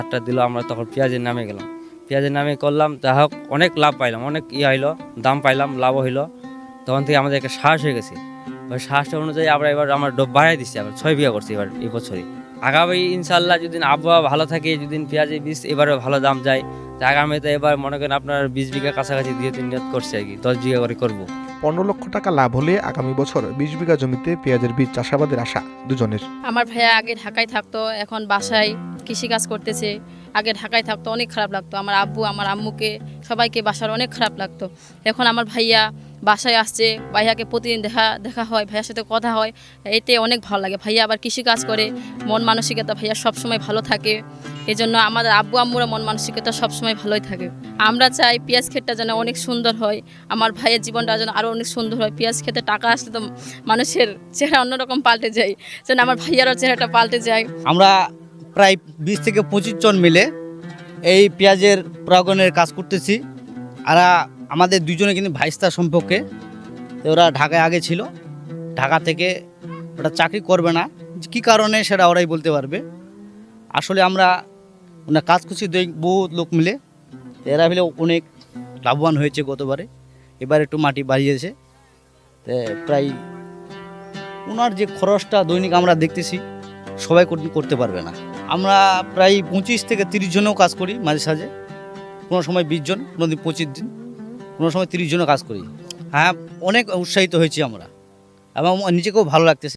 সারটা দিল, আমরা তখন পেঁয়াজের নামে গেলাম। পেঁয়াজের নামে করলাম, যা হোক অনেক লাভ পাইলাম, অনেক হইলো, দাম পাইলাম, লাভও হইলো। তখন থেকে আমাদের একটা সাহস হয়ে গেছে। ওই সাহসটা অনুযায়ী আমরা এবার আমার ডোব বাড়াই দিচ্ছি, আবার 6 বিঘা করছি এবার এই বছরই। আগামী ইনশাল্লাহ যদি আবহাওয়া ভালো থাকে, যদি পেঁয়াজের বীজ এবারে ভালো দাম যায়, তা আগামীতে এবার মনে করেন আপনার 20 বিঘা কাছাকাছি দিয়ে নিয়ত করছে আর কি, 10 বিঘা করে করবো। 15 লক্ষ টাকা লাভ হলে আগামী বছর 20 বিঘা জমিতে পেঁয়াজের বীজ চাষাবাদের আশা দুজনের। আমার ভাইয়া আগে ঢাকায় থাকতো, এখন বাসায় কৃষিকাজ করতেছে। আগে ঢাকায় থাকতো, অনেক খারাপ লাগতো। আমার আব্বু আমার আম্মুকে সবাইকে বাসার অনেক খারাপ লাগতো। এখন আমার ভাইয়া বাসায় আসছে, ভাইয়াকে প্রতিদিন দেখা হয়, ভাইয়ার সাথে কথা হয়, এতে অনেক ভালো লাগে। ভাইয়া আবার কৃষিকাজ করে, মন মানসিকতা ভাইয়া সবসময় ভালো থাকে। এই জন্য আমাদের আব্বু আম্মুরা মন মানসিকতা সবসময় ভালোই থাকে। আমরা চাই পেঁয়াজ ক্ষেতটা যেন অনেক সুন্দর হয়, আমার ভাইয়ের জীবনটা যেন আরও অনেক সুন্দর হয়। পেঁয়াজ খেতে টাকা আসলে তো মানুষের চেহারা অন্যরকম পাল্টে যায়, যেন আমার ভাইয়ারও চেহারাটা পাল্টে যায়। আমরা প্রায় 20 থেকে 25 জন মিলে এই পেঁয়াজের পরাগণের কাজ করতেছি। আর আমাদের দুজনে কিন্তু ভাইস্তা সম্পর্কে, তো ওরা ঢাকায় আগে ছিল, ঢাকা থেকে ওরা চাকরি করবে না, কী কারণে সেটা ওরাই বলতে পারবে। আসলে আমরা ওনার কাজ করছি বহু লোক মিলে, এরা মিলে অনেক লাভবান হয়েছে গতবারে, এবার একটু মাটি বাড়িয়েছে। তো প্রায় ওনার যে খরচটা দৈনিক আমরা দেখতেছি সবাই করতে পারবে না। আমরা প্রায় 25 থেকে 30 জনও কাজ করি মাঝে সাঝে, কোনো সময় 20 জন, কোনো দিন 25 দিন, কোনো সময় 30 জনও কাজ করি। হ্যাঁ, অনেক উৎসাহিত হয়েছি আমরা এবং নিজেকেও ভালো লাগতেছে।